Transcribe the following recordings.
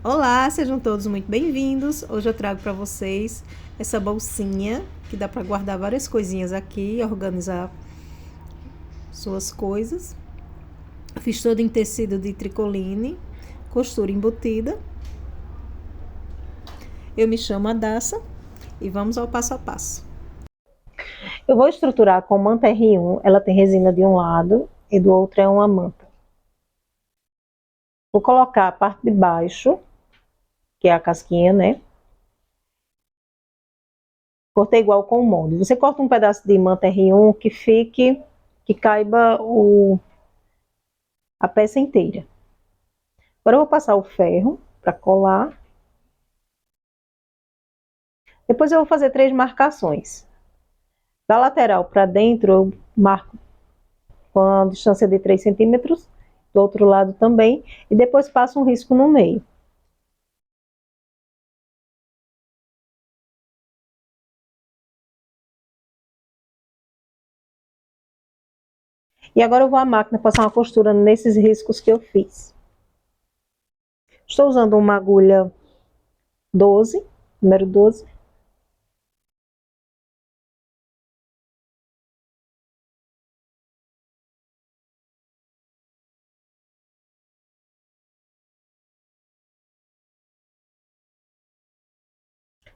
Olá, sejam todos muito bem-vindos. Hoje eu trago para vocês essa bolsinha que dá para guardar várias coisinhas aqui e organizar suas coisas. Fiz todo em tecido de tricoline, costura embutida. Eu me chamo Adassa e vamos ao passo a passo. Eu vou estruturar com manta R1, ela tem resina de um lado e do outro é uma manta. Vou colocar a parte de baixo, que é a casquinha, né? Cortei igual com o molde. Você corta um pedaço de manta R1 que caiba a peça inteira. Agora eu vou passar o ferro para colar. Depois eu vou fazer 3 marcações. Da lateral para dentro eu marco com a distância de 3 centímetros, do outro lado também, e depois passo um risco no meio. E agora eu vou à máquina passar uma costura nesses riscos que eu fiz. Estou usando uma agulha 12, número 12.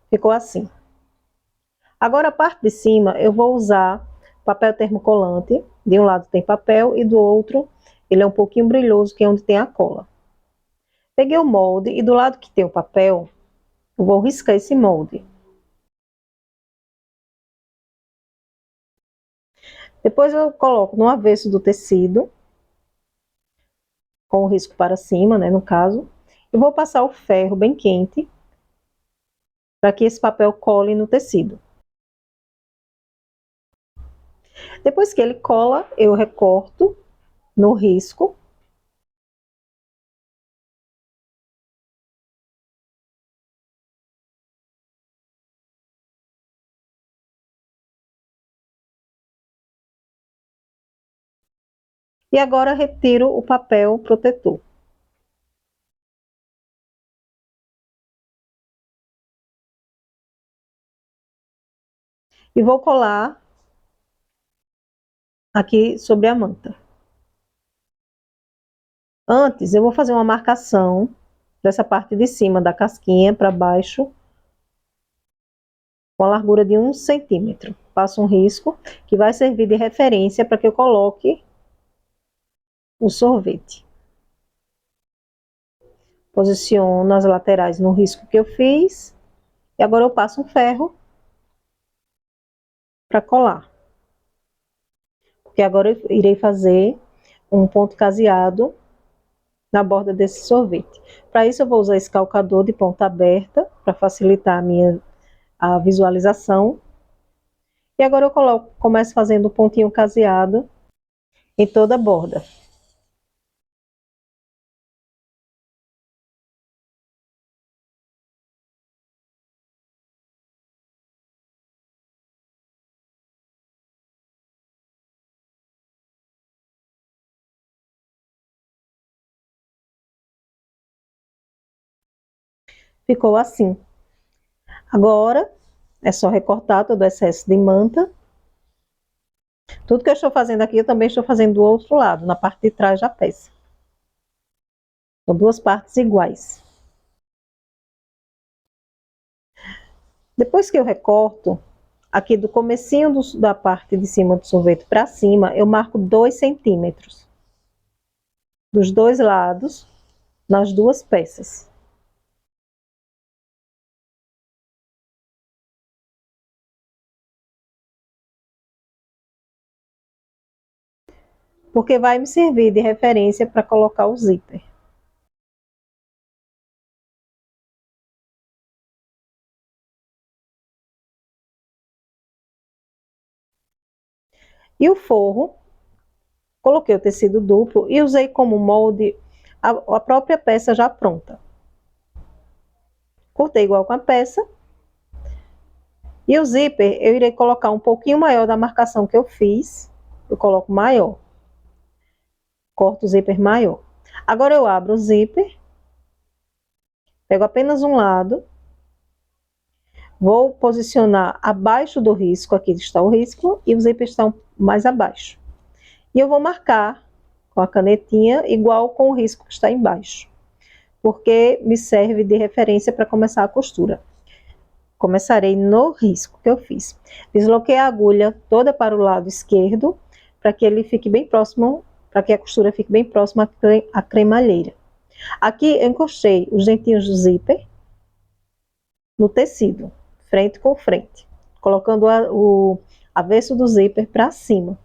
Ficou assim. Agora a parte de cima eu vou usar papel termocolante. De um lado tem papel e do outro ele é um pouquinho brilhoso, que é onde tem a cola. Peguei o molde e do lado que tem o papel, eu vou riscar esse molde. Depois eu coloco no avesso do tecido, com o risco para cima, né, no caso. E vou passar o ferro bem quente, para que esse papel cole no tecido. Depois que ele cola, eu recorto no risco. E agora retiro o papel protetor. E vou colar aqui sobre a manta. Antes, eu vou fazer uma marcação dessa parte de cima da casquinha para baixo, com a largura de 1 centímetro. Passo um risco que vai servir de referência para que eu coloque o sorvete. Posiciono as laterais no risco que eu fiz. E agora eu passo um ferro para colar. Porque agora eu irei fazer um ponto caseado na borda desse sorvete. Para isso eu vou usar esse calcador de ponta aberta para facilitar a visualização. E agora eu começo fazendo um pontinho caseado em toda a borda. Ficou assim. Agora é só recortar todo o excesso de manta. Tudo que eu estou fazendo aqui, eu também estou fazendo do outro lado, na parte de trás da peça. São duas partes iguais. Depois que eu recorto, aqui do comecinho da parte de cima do sorvete para cima, eu marco 2 centímetros. Dos dois lados, nas duas peças. Porque vai me servir de referência para colocar o zíper. E o forro, coloquei o tecido duplo e usei como molde a própria peça já pronta. Cortei igual com a peça. E o zíper eu irei colocar um pouquinho maior da marcação que eu fiz. Eu coloco maior. Corto o zíper maior. Agora eu abro o zíper Pego apenas um lado, vou posicionar abaixo do risco, aqui está o risco, e os zíperes estão mais abaixo. E eu vou marcar com a canetinha igual com o risco que está embaixo, porque me serve de referência para começar a costura. Começarei no risco que eu fiz. Desloquei a agulha toda para o lado esquerdo, para que ele fique bem próximo, para que a costura fique bem próxima à cremalheira. Aqui eu encostei os dentinhos do zíper no tecido, frente com frente, colocando o avesso do zíper para cima.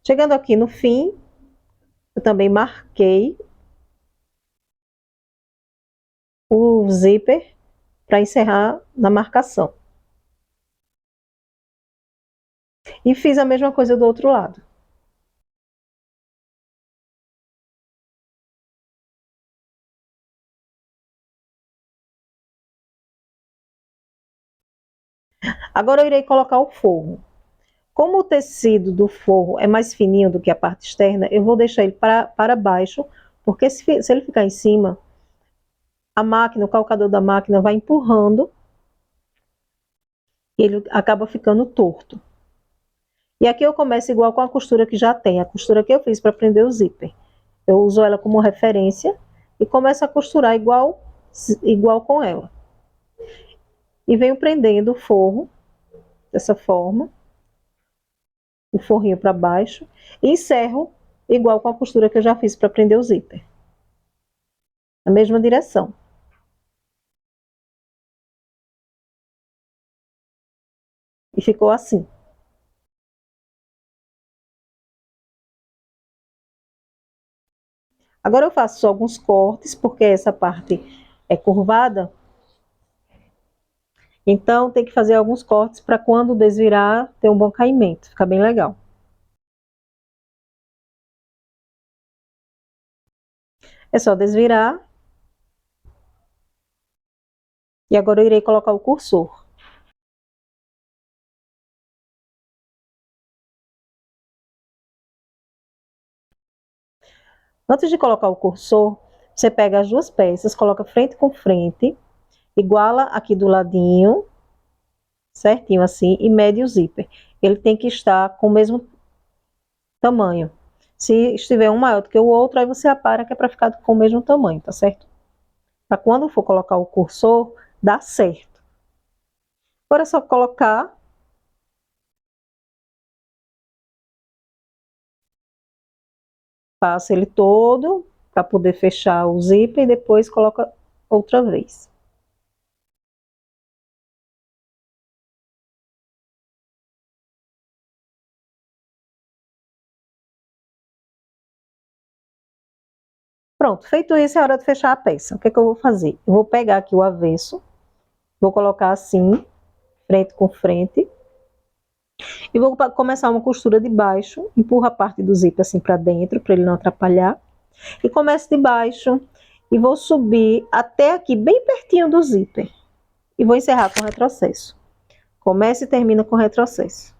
Chegando aqui no fim, eu também marquei o zíper para encerrar na marcação. E fiz a mesma coisa do outro lado. Agora eu irei colocar o forro. Como o tecido do forro é mais fininho do que a parte externa, eu vou deixar ele para baixo, porque se ele ficar em cima, a máquina, o calcador da máquina vai empurrando e ele acaba ficando torto. E aqui eu começo igual com a costura que já tem, a costura que eu fiz para prender o zíper. Eu uso ela como referência e começo a costurar igual com ela. E venho prendendo o forro dessa forma, o forrinho para baixo, e encerro igual com a costura que eu já fiz para prender o zíper. Na mesma direção. E ficou assim. Agora eu faço só alguns cortes, porque essa parte é curvada. Então tem que fazer alguns cortes para quando desvirar ter um bom caimento, fica bem legal. É só desvirar. E agora eu irei colocar o cursor. Antes de colocar o cursor, você pega as duas peças, coloca frente com frente, iguala aqui do ladinho, certinho assim, e mede o zíper. Ele tem que estar com o mesmo tamanho. Se estiver um maior do que o outro, aí você apara que é para ficar com o mesmo tamanho, tá certo? Para quando for colocar o cursor, dá certo. Agora é só colocar. Passa ele todo para poder fechar o zíper e depois coloca outra vez. Pronto, feito isso é hora de fechar a peça. O que é que eu vou fazer? Eu vou pegar aqui o avesso, vou colocar assim, frente com frente, e vou começar uma costura de baixo, empurro a parte do zíper assim para dentro, para ele não atrapalhar, e começo de baixo e vou subir até aqui, bem pertinho do zíper, e vou encerrar com retrocesso. Começa e termina com retrocesso.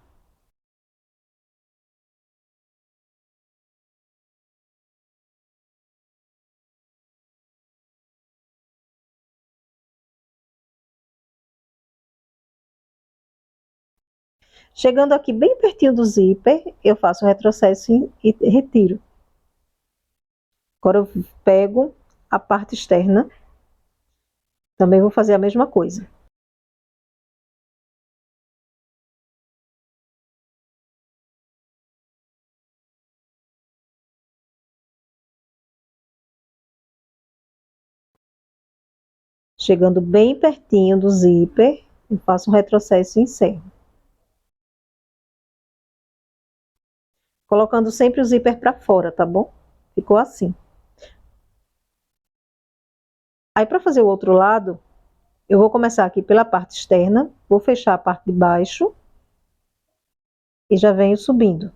Chegando aqui bem pertinho do zíper, eu faço o retrocesso e retiro. Agora eu pego a parte externa, também vou fazer a mesma coisa. Chegando bem pertinho do zíper, eu faço um retrocesso e encerro. Colocando sempre o zíper para fora, tá bom? Ficou assim. Aí, para fazer o outro lado, eu vou começar aqui pela parte externa, vou fechar a parte de baixo e já venho subindo.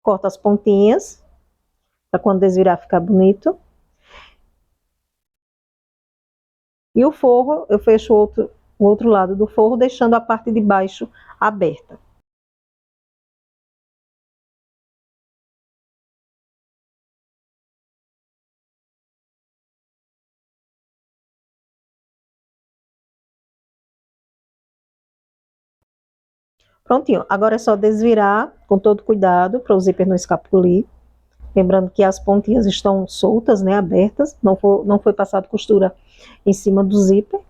Corto as pontinhas, para quando desvirar ficar bonito. E o forro, eu fecho o outro lado do forro, deixando a parte de baixo aberta. Prontinho, agora é só desvirar com todo cuidado para o zíper não escapulir. Lembrando que as pontinhas estão soltas, né, abertas, não foi passado costura em cima do zíper.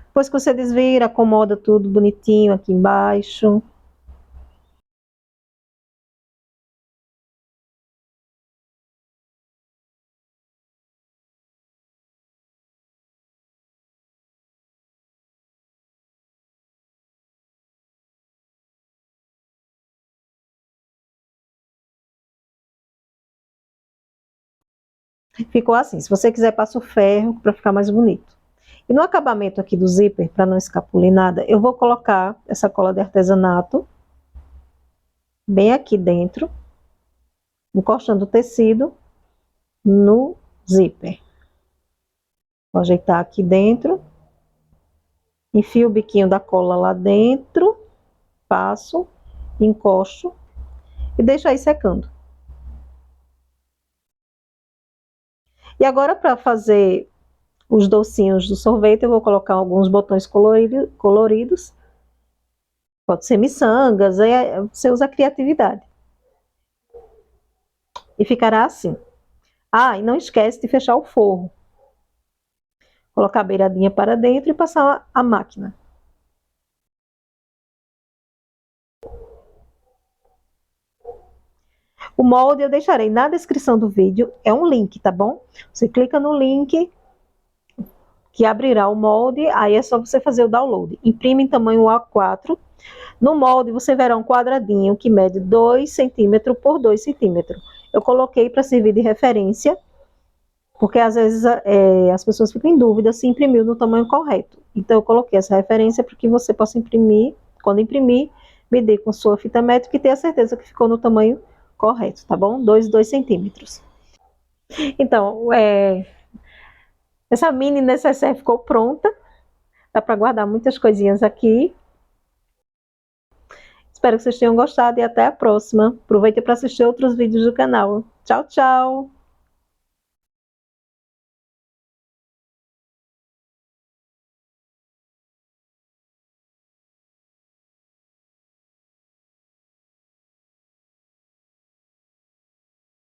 Depois que você desvira, acomoda tudo bonitinho aqui embaixo. Ficou assim. Se você quiser, passa o ferro para ficar mais bonito. E no acabamento aqui do zíper, para não escapulir nada, eu vou colocar essa cola de artesanato bem aqui dentro, encostando o tecido no zíper. Vou ajeitar aqui dentro, enfio o biquinho da cola lá dentro, passo, encosto e deixo aí secando. E agora, para fazer os docinhos do sorvete, eu vou colocar alguns botões coloridos. Pode ser miçangas, aí você usa a criatividade. E ficará assim. Ah, e não esquece de fechar o forro. Colocar a beiradinha para dentro e passar a máquina. O molde eu deixarei na descrição do vídeo, é um link, tá bom? Você clica no link que abrirá o molde, aí é só você fazer o download. Imprime em tamanho A4. No molde você verá um quadradinho que mede 2 centímetros por 2 centímetros. Eu coloquei para servir de referência, porque às vezes as pessoas ficam em dúvida se imprimiu no tamanho correto. Então eu coloquei essa referência para que você possa imprimir, quando imprimir, medir com sua fita métrica e ter a certeza que ficou no tamanho correto, tá bom? 2 centímetros. Então, essa mini necessaire ficou pronta. Dá para guardar muitas coisinhas aqui. Espero que vocês tenham gostado e até a próxima. Aproveite para assistir outros vídeos do canal. Tchau, tchau!